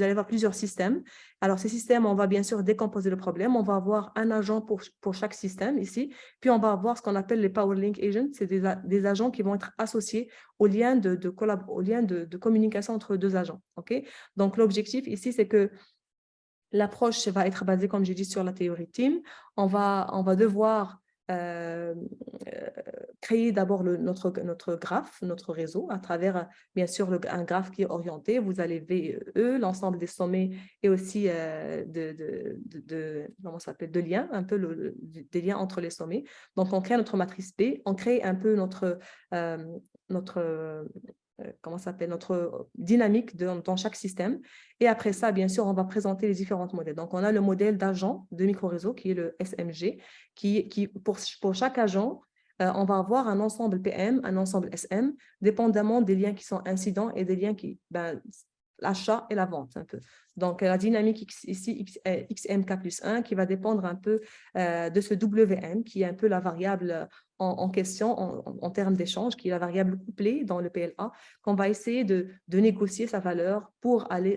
avoir plusieurs systèmes. Alors ces systèmes, on va bien sûr décomposer le problème, on va avoir un agent pour chaque système ici, puis on va avoir ce qu'on appelle les Power Link Agents, c'est des agents qui vont être associés au lien de communication entre deux agents. Okay? Donc l'objectif ici, c'est que l'approche va être basée, comme j'ai dit, sur la théorie team. On va devoir créer d'abord notre graphe, notre réseau, à travers, bien sûr, un graphe qui est orienté. Vous avez VE, l'ensemble des sommets et aussi comment ça s'appelle, de liens, un peu des liens entre les sommets. Donc, on crée notre matrice P, on crée un peu notre comment ça s'appelle, notre dynamique dans chaque système. Et après ça, bien sûr, on va présenter les différents modèles. Donc, on a le modèle d'agent de micro-réseau qui est le SMG, pour chaque agent, on va avoir un ensemble PM, un ensemble SM, dépendamment des liens qui sont incidents et des liens l'achat et la vente un peu. Donc, la dynamique ici, XMK plus 1, qui va dépendre un peu de ce WM, qui est un peu la variable en question en termes d'échange, qui est la variable couplée dans le PLA, qu'on va essayer de négocier sa valeur pour aller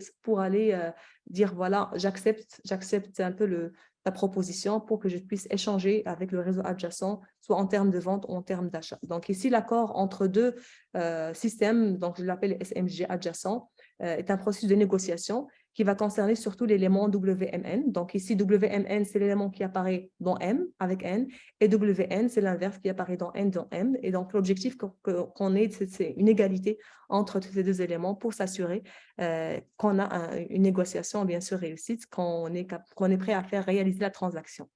dire, voilà, j'accepte un peu ta proposition pour que je puisse échanger avec le réseau adjacent, soit en termes de vente ou en termes d'achat. Donc ici, l'accord entre deux systèmes, donc je l'appelle SMG adjacent, est un processus de négociation qui va concerner surtout l'élément WMN. Donc ici, WMN, c'est l'élément qui apparaît dans M avec N, et WN, c'est l'inverse qui apparaît dans N dans M. Et donc l'objectif qu'on ait, c'est une égalité entre ces deux éléments pour s'assurer qu'on a une négociation bien sûr réussite, qu'on est prêt à faire réaliser la transaction.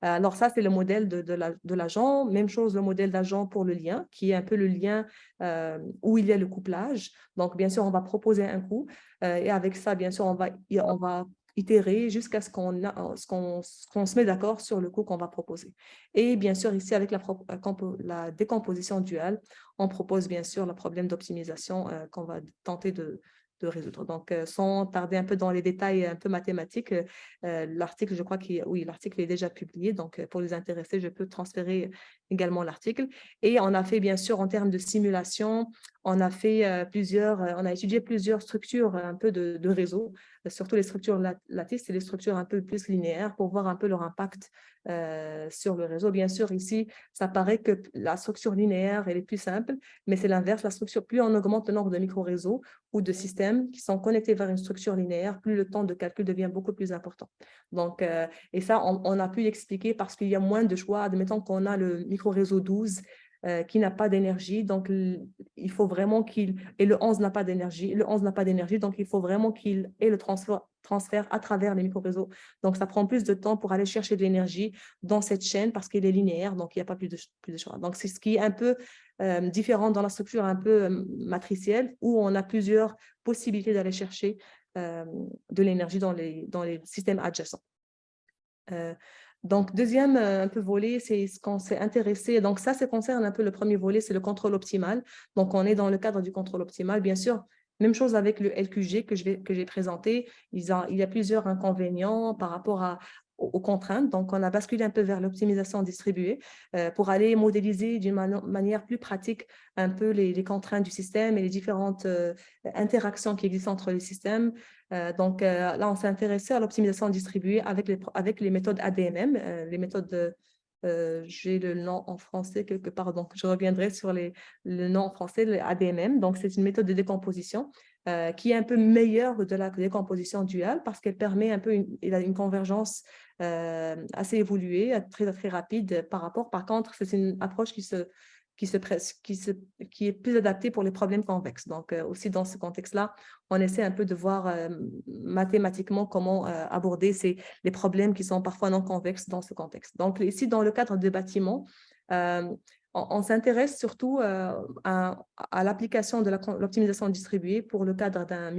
Alors ça, c'est le modèle de l'agent. Même chose, le modèle d'agent pour le lien, qui est un peu le lien où il y a le couplage. Donc, bien sûr, on va proposer un coût et avec ça, bien sûr, on va itérer jusqu'à ce qu'on se met d'accord sur le coût qu'on va proposer. Et bien sûr, ici, avec la décomposition duale, on propose bien sûr le problème d'optimisation qu'on va tenter de résoudre. Donc, sans tarder un peu dans les détails un peu mathématiques, l'article, je crois oui, l'article est déjà publié. Donc, pour les intéressés, je peux transférer également l'article. Et on a fait, bien sûr, en termes de simulation, on a étudié plusieurs structures un peu de réseau, surtout les structures lattices et les structures un peu plus linéaires pour voir un peu leur impact sur le réseau. Bien sûr, ici, ça paraît que la structure linéaire, elle est plus simple, mais c'est l'inverse. La structure, plus on augmente le nombre de micro-réseaux ou de systèmes qui sont connectés vers une structure linéaire, plus le temps de calcul devient beaucoup plus important. Donc, et ça, on a pu l'expliquer parce qu'il y a moins de choix. Admettons qu'on a le micro-réseau 12 qui n'a pas d'énergie, donc il faut vraiment et le 11 n'a pas d'énergie, donc il faut vraiment qu'il ait le transfert à travers les micro-réseaux. Donc, ça prend plus de temps pour aller chercher de l'énergie dans cette chaîne parce qu'elle est linéaire, donc il n'y a pas plus de choix. Donc, c'est ce qui est un peu différent dans la structure un peu matricielle où on a plusieurs possibilités d'aller chercher de l'énergie dans les systèmes adjacents. Donc, deuxième un peu volet, c'est ce qu'on s'est intéressé. Donc, ça concerne un peu le premier volet, c'est le contrôle optimal. Donc, on est dans le cadre du contrôle optimal. Bien sûr, même chose avec le LQG que j'ai présenté. Il y a plusieurs inconvénients par rapport aux contraintes. Donc, on a basculé un peu vers l'optimisation distribuée pour aller modéliser d'une manière plus pratique un peu les contraintes du système et les différentes interactions qui existent entre les systèmes. Donc, là, on s'est intéressé à l'optimisation distribuée avec les méthodes ADMM, les méthodes j'ai le nom en français quelque part, donc je reviendrai sur le nom en français, le ADMM. Donc, c'est une méthode de décomposition qui est un peu meilleure de la décomposition duale parce qu'elle permet un peu une convergence assez évoluée, très, très rapide par rapport. Par contre, c'est une approche qui est plus adaptée pour les problèmes convexes. Donc, aussi dans ce contexte-là, on essaie un peu de voir mathématiquement comment aborder les problèmes qui sont parfois non convexes dans ce contexte. Donc, ici, dans le cadre des bâtiments, on s'intéresse surtout à l'application de l'optimisation distribuée pour le cadre d'un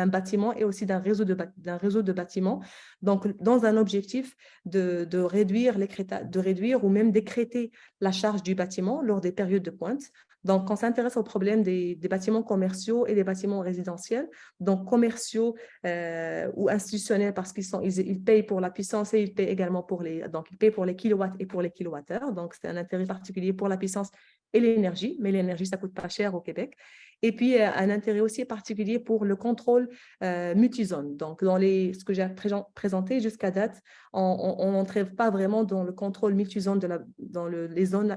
bâtiment et aussi d'un réseau de bâtiments. Donc, dans un objectif de réduire ou même d'écrêter la charge du bâtiment lors des périodes de pointe. Donc, on s'intéresse au problème des bâtiments commerciaux et des bâtiments résidentiels, donc commerciaux ou institutionnels parce qu'ils payent pour la puissance et ils payent également donc ils payent pour les kilowatts et pour les kilowattheures. Donc, c'est un intérêt particulier pour la puissance et l'énergie, mais l'énergie, ça coûte pas cher au Québec. Et puis, un intérêt aussi particulier pour le contrôle multizone. Donc, ce que j'ai présenté jusqu'à date, on n'entrait pas vraiment dans le contrôle multizone dans les zones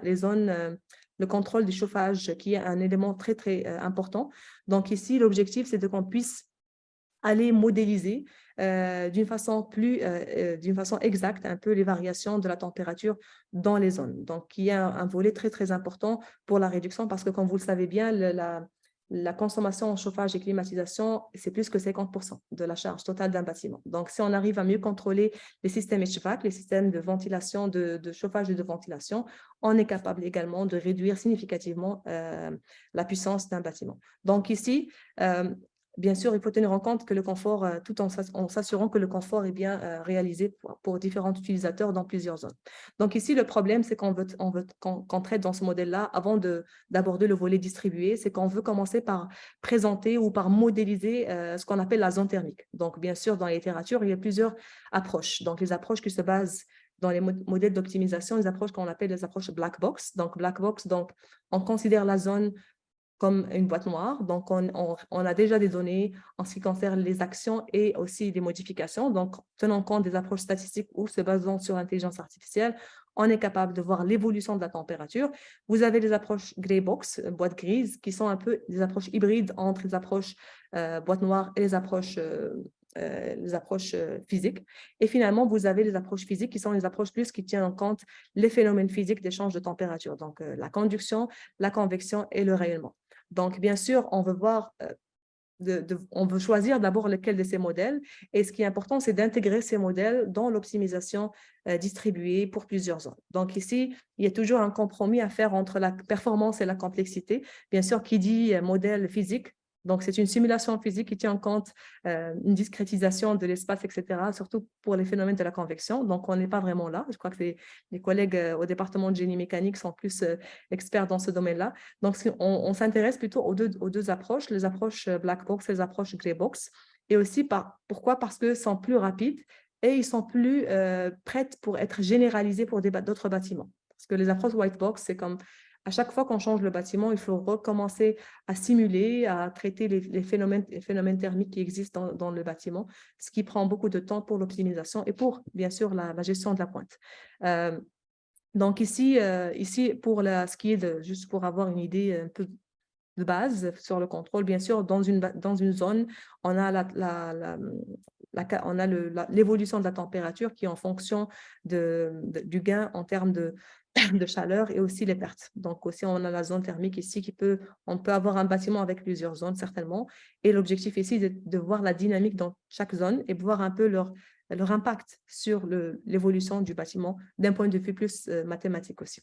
le contrôle du chauffage, qui est un élément très, très important. Donc ici, l'objectif, c'est qu'on puisse aller modéliser d'une façon d'une façon exacte un peu les variations de la température dans les zones. Donc, il y a un volet très, très important pour la réduction parce que, comme vous le savez bien, la consommation en chauffage et climatisation, c'est plus que 50% de la charge totale d'un bâtiment. Donc, si on arrive à mieux contrôler les systèmes HVAC, les systèmes de ventilation, de chauffage et de ventilation, on est capable également de réduire significativement la puissance d'un bâtiment. Donc ici, bien sûr, il faut tenir en compte que le confort, tout en s'assurant que le confort est bien réalisé pour différents utilisateurs dans plusieurs zones. Donc ici, le problème, c'est qu'on traite dans ce modèle-là, avant d'aborder le volet distribué, c'est qu'on veut commencer par présenter ou par modéliser ce qu'on appelle la zone thermique. Donc bien sûr, dans la littérature, il y a plusieurs approches. Donc les approches qui se basent dans les modèles d'optimisation, les approches qu'on appelle les approches black box. Donc black box, donc on considère la zone comme une boîte noire. Donc, on a déjà des données en ce qui concerne les actions et aussi des modifications. Donc, tenant compte des approches statistiques ou se basant sur l'intelligence artificielle, on est capable de voir l'évolution de la température. Vous avez les approches gray box, boîte grise, qui sont un peu des approches hybrides entre les approches boîte noire et les approches physiques. Et finalement, vous avez les approches physiques qui sont les approches plus qui tiennent en compte les phénomènes physiques d'échange de température, donc la conduction, la convection et le rayonnement. Donc, bien sûr, on veut voir, on veut choisir d'abord lequel de ces modèles. Et ce qui est important, c'est d'intégrer ces modèles dans l'optimisation distribuée pour plusieurs zones. Donc ici, il y a toujours un compromis à faire entre la performance et la complexité. Bien sûr, qui dit modèle physique, donc c'est une simulation physique qui tient en compte une discrétisation de l'espace, etc., surtout pour les phénomènes de la convection. Donc, on n'est pas vraiment là. Je crois que les collègues au département de génie mécanique sont plus experts dans ce domaine-là. Donc, on s'intéresse plutôt aux deux approches, les approches black box et les approches gray box. Et aussi, pourquoi? Parce qu'elles sont plus rapides et ils sont plus prêtes pour être généralisées pour d'autres bâtiments. Parce que les approches white box, c'est comme à chaque fois qu'on change le bâtiment, il faut recommencer à simuler, à traiter les phénomènes thermiques qui existent dans le bâtiment, ce qui prend beaucoup de temps pour l'optimisation et pour, bien sûr, la gestion de la pointe. Donc ici pour ce qui est juste pour avoir une idée un peu de base sur le contrôle, bien sûr, dans une zone, on a l'évolution de la température qui est en fonction du gain en termes de chaleur et aussi les pertes. Donc aussi, on a la zone thermique ici on peut avoir un bâtiment avec plusieurs zones certainement. Et l'objectif ici, c'est de voir la dynamique dans chaque zone et voir un peu leur impact sur l'évolution du bâtiment d'un point de vue plus mathématique aussi.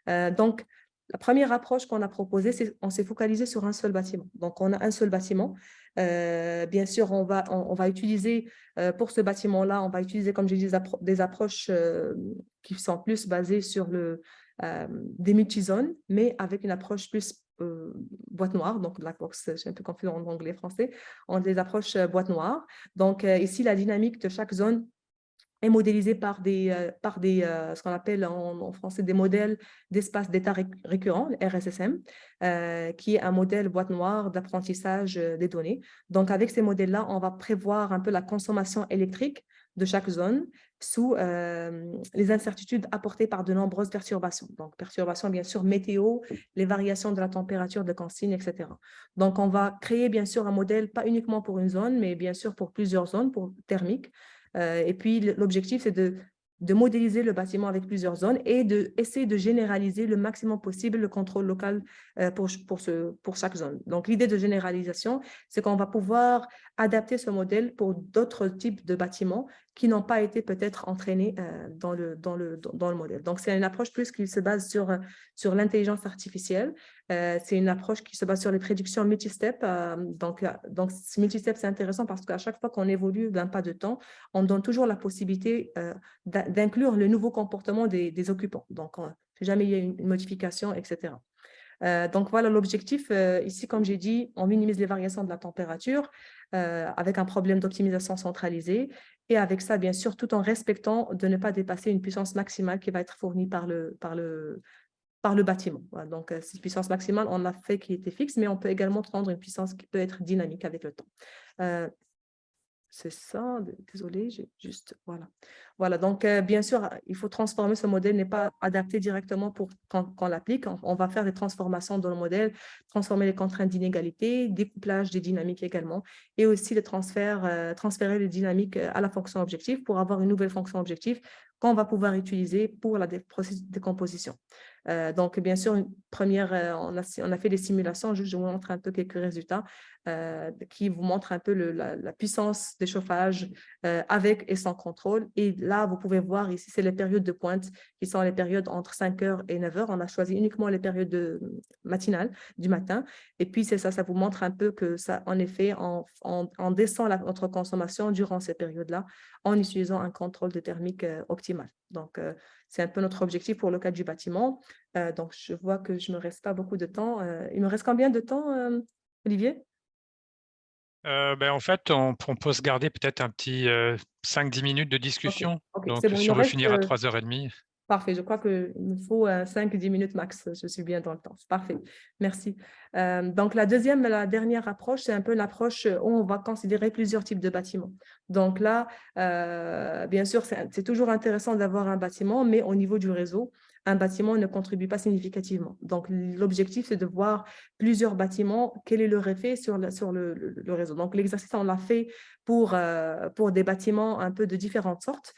Donc, la première approche qu'on a proposée, c'est on s'est focalisé sur un seul bâtiment. Donc, on a un seul bâtiment. Bien sûr, on va utiliser, pour ce bâtiment-là, on va utiliser, comme je dis, des approches qui sont plus basées sur des multizones, mais avec une approche plus boîte noire, donc black box, je suis un peu confus en anglais et français, on a des approches boîte noire. Donc, ici, la dynamique de chaque zone est modélisé par ce qu'on appelle en français des modèles d'espace d'état récurrent, RSSM, qui est un modèle boîte noire d'apprentissage des données. Donc, avec ces modèles-là, on va prévoir un peu la consommation électrique de chaque zone sous les incertitudes apportées par de nombreuses perturbations. Donc, perturbations, bien sûr, météo, les variations de la température de consigne, etc. Donc, on va créer, bien sûr, un modèle, pas uniquement pour une zone, mais bien sûr pour plusieurs zones, pour thermiques. Et puis, l'objectif, c'est de modéliser le bâtiment avec plusieurs zones et d'essayer de généraliser le maximum possible le contrôle local pour chaque zone. Donc, l'idée de généralisation, c'est qu'on va pouvoir adapter ce modèle pour d'autres types de bâtiments qui n'ont pas été peut-être entraînés dans le modèle. Donc, c'est une approche plus qui se base sur l'intelligence artificielle. C'est une approche qui se base sur les prédictions multi-step. Donc, multi-step, c'est intéressant parce qu'à chaque fois qu'on évolue d'un pas de temps, on donne toujours la possibilité d'inclure le nouveau comportement des occupants. Donc, si jamais il y a une modification, etc. Donc, voilà l'objectif. Ici, comme j'ai dit, on minimise les variations de la température avec un problème d'optimisation centralisée. Et avec ça, bien sûr, tout en respectant de ne pas dépasser une puissance maximale qui va être fournie par le bâtiment. Voilà, donc, cette puissance maximale, on l'a fait qui était fixe, mais on peut également prendre une puissance qui peut être dynamique avec le temps. c'est ça, désolé, j'ai juste, voilà. Voilà, donc bien sûr, il faut transformer ce modèle, n'est pas adapté directement pour quand on l'applique. On va faire des transformations dans le modèle, transformer les contraintes d'inégalité, découplage des dynamiques également, et aussi le transférer les dynamiques à la fonction objective pour avoir une nouvelle fonction objective qu'on va pouvoir utiliser pour la processus de décomposition. Donc, bien sûr, une première, on a fait des simulations, je vous montre un peu quelques résultats qui vous montrent un peu la puissance des chauffages avec et sans contrôle. Et là, vous pouvez voir ici, c'est les périodes de pointe qui sont les périodes entre 5 heures et 9 heures. On a choisi uniquement les périodes matinales du matin. Et puis, c'est ça, ça vous montre un peu que ça, en effet, on descend notre consommation durant ces périodes-là en utilisant un contrôle de thermique optimal. Donc, c'est un peu notre objectif pour le cas du bâtiment. Donc, je vois que je ne me reste pas beaucoup de temps. Il me reste combien de temps, Olivier? En fait, on peut se garder peut-être un petit, 5-10 minutes de OK, discussion. OK, c'est Donc bon, il si me on veut reste, finir à 3h30. parfait, je crois qu'il me faut 5-10 minutes max, je suis bien dans le temps. C'est parfait, merci. Donc, la dernière approche, c'est un peu l'approche où on va considérer plusieurs types de bâtiments. Donc là, bien sûr, c'est toujours intéressant d'avoir un bâtiment, mais au niveau du réseau, un bâtiment ne contribue pas significativement. Donc, l'objectif, c'est de voir plusieurs bâtiments, quel est leur effet sur le réseau. Donc, l'exercice, on l'a fait pour des bâtiments un peu de différentes sortes.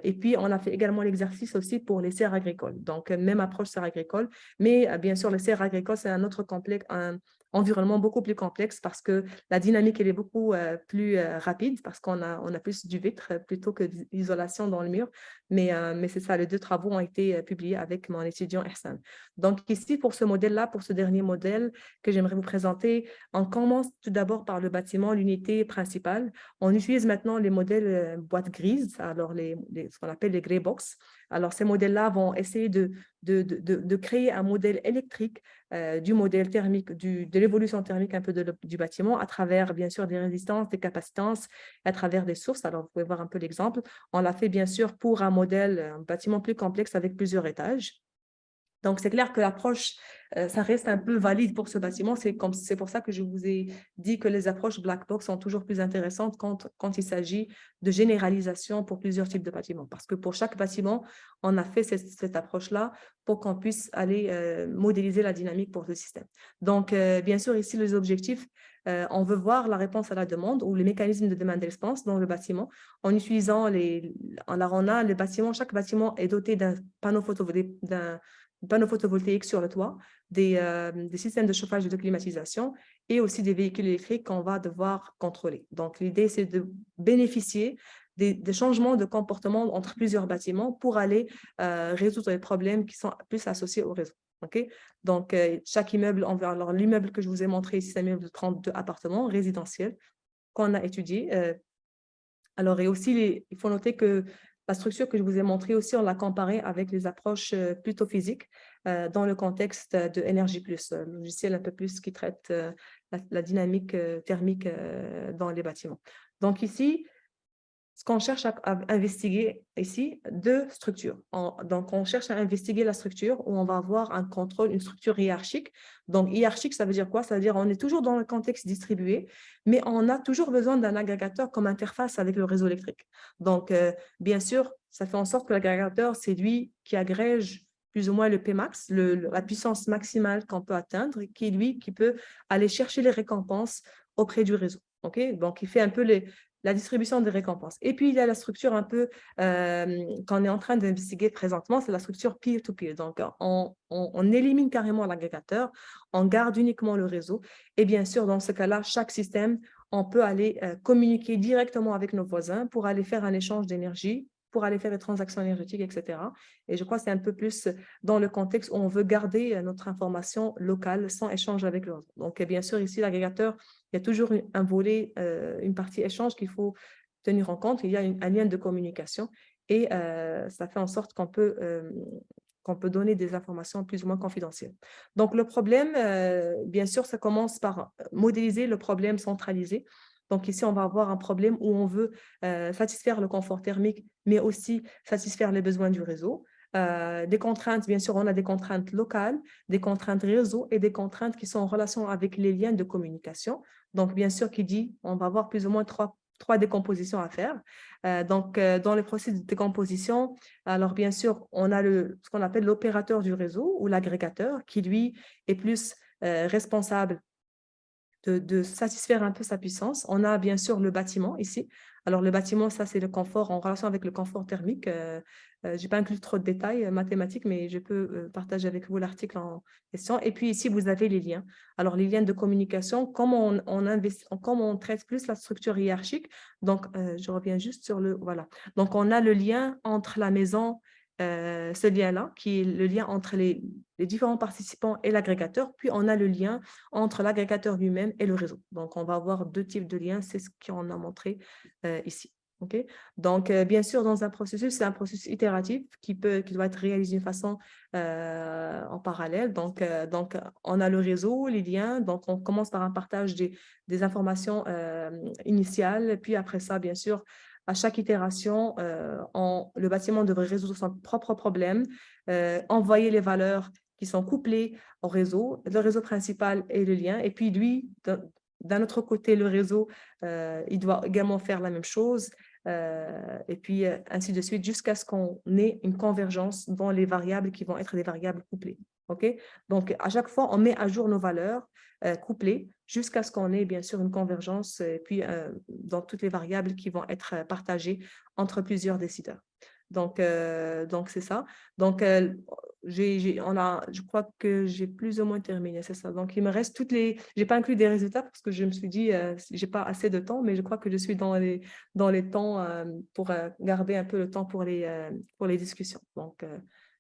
Et puis, on a fait également l'exercice aussi pour les serres agricoles. Donc, même approche serre agricole. Mais bien sûr, les serres agricoles, c'est un autre complexe, un environnement beaucoup plus complexe parce que la dynamique, elle est beaucoup plus rapide parce qu'on a plus du vitre plutôt que d'isolation dans le mur. Mais c'est ça, les deux travaux ont été publiés avec mon étudiant Ersan. Donc, ici, pour ce modèle-là, pour ce dernier modèle que j'aimerais vous présenter, on commence tout d'abord par le bâtiment, l'unité principale. On utilise maintenant les modèles boîte grise, alors ce qu'on appelle les grey box. Alors, ces modèles-là vont essayer de créer un modèle électrique du modèle thermique, de l'évolution thermique un peu du bâtiment à travers, bien sûr, des résistances, des capacitances, à travers des sources. Alors, vous pouvez voir un peu l'exemple. On l'a fait, bien sûr, pour un modèle, un bâtiment plus complexe avec plusieurs étages. Donc, c'est clair que l'approche, ça reste un peu valide pour ce bâtiment. C'est pour ça que je vous ai dit que les approches black box sont toujours plus intéressantes quand il s'agit de généralisation pour plusieurs types de bâtiments. Parce que pour chaque bâtiment, on a fait cette approche-là pour qu'on puisse aller modéliser la dynamique pour ce système. Donc, bien sûr, ici, les objectifs, on veut voir la réponse à la demande ou les mécanismes de demande et réponse dans le bâtiment en utilisant le bâtiment, chaque bâtiment est doté d'un panneau photovoltaïques sur le toit, des systèmes de chauffage et de climatisation et aussi des véhicules électriques qu'on va devoir contrôler. Donc, l'idée, c'est de bénéficier des changements de comportement entre plusieurs bâtiments pour aller résoudre les problèmes qui sont plus associés au réseau. Okay? Donc, chaque immeuble, alors l'immeuble que je vous ai montré ici, c'est un immeuble de 32 appartements résidentiels qu'on a étudié. Alors, et aussi, il faut noter que la structure que je vous ai montrée aussi, on l'a comparée avec les approches plutôt physiques dans le contexte de Énergie Plus, un logiciel un peu plus qui traite la dynamique thermique dans les bâtiments. Donc ici, ce qu'on cherche à investiguer ici, deux structures. Donc, on cherche à investiguer la structure où on va avoir un contrôle, une structure hiérarchique. Donc, hiérarchique, ça veut dire quoi? Ça veut dire qu'on est toujours dans le contexte distribué, mais on a toujours besoin d'un agrégateur comme interface avec le réseau électrique. Donc, bien sûr, ça fait en sorte que l'agrégateur, c'est lui qui agrège plus ou moins le Pmax, la puissance maximale qu'on peut atteindre, qui est lui qui peut aller chercher les récompenses auprès du réseau. Okay? Donc, il fait un peu la distribution des récompenses. Et puis, il y a la structure un peu qu'on est en train d'investiguer présentement, c'est la structure peer-to-peer. Donc, on élimine carrément l'agrégateur, on garde uniquement le réseau. Et bien sûr, dans ce cas-là, chaque système, on peut aller communiquer directement avec nos voisins pour aller faire un échange d'énergie, pour aller faire des transactions énergétiques, etc. Et je crois que c'est un peu plus dans le contexte où on veut garder notre information locale sans échange avec le réseau. Donc, bien sûr, ici, l'agrégateur, il y a toujours un volet, une partie échange qu'il faut tenir en compte. Il y a un lien de communication et ça fait en sorte qu'on peut donner des informations plus ou moins confidentielles. Donc, le problème, bien sûr, ça commence par modéliser le problème centralisé. Donc, ici, on va avoir un problème où on veut satisfaire le confort thermique, mais aussi satisfaire les besoins du réseau. Des contraintes, bien sûr, on a des contraintes locales, des contraintes réseau et des contraintes qui sont en relation avec les liens de communication. Donc, bien sûr, qui dit, on va avoir plus ou moins trois décompositions à faire. Dans le processus de décomposition, alors bien sûr, on a ce qu'on appelle l'opérateur du réseau ou l'agrégateur qui, lui, est plus responsable de satisfaire un peu sa puissance. On a bien sûr le bâtiment ici. Alors, le bâtiment, ça, c'est le confort en relation avec le confort thermique. Je n'ai pas inclus trop de détails mathématiques, mais je peux partager avec vous l'article en question. Et puis ici, vous avez les liens. Alors, les liens de communication, comment comment on traite plus la structure hiérarchique. Donc, je reviens juste sur le... Voilà. Donc, on a le lien entre la maison, ce lien-là, qui est le lien entre les différents participants et l'agrégateur. Puis, on a le lien entre l'agrégateur lui-même et le réseau. Donc, on va avoir deux types de liens. C'est ce qu'on a montré ici. Okay? Donc, bien sûr, dans un processus, c'est un processus itératif qui doit être réalisé d'une façon en parallèle. Donc, on a le réseau, les liens. Donc, on commence par un partage des informations initiales. Puis après ça, bien sûr, à chaque itération, le bâtiment devrait résoudre son propre problème, envoyer les valeurs qui sont couplées au réseau, le réseau principal et le lien. Et puis, lui, d'un autre côté, le réseau, il doit également faire la même chose. Et puis, ainsi de suite, jusqu'à ce qu'on ait une convergence dans les variables qui vont être des variables couplées. Okay? Donc, à chaque fois, on met à jour nos valeurs couplées jusqu'à ce qu'on ait, bien sûr, une convergence et puis dans toutes les variables qui vont être partagées entre plusieurs décideurs. Donc c'est ça. Donc, je crois que j'ai plus ou moins terminé, c'est ça. Donc, il me reste je n'ai pas inclus des résultats parce que je me suis dit, je n'ai pas assez de temps, mais je crois que je suis dans les temps pour garder un peu le temps pour les discussions. Donc,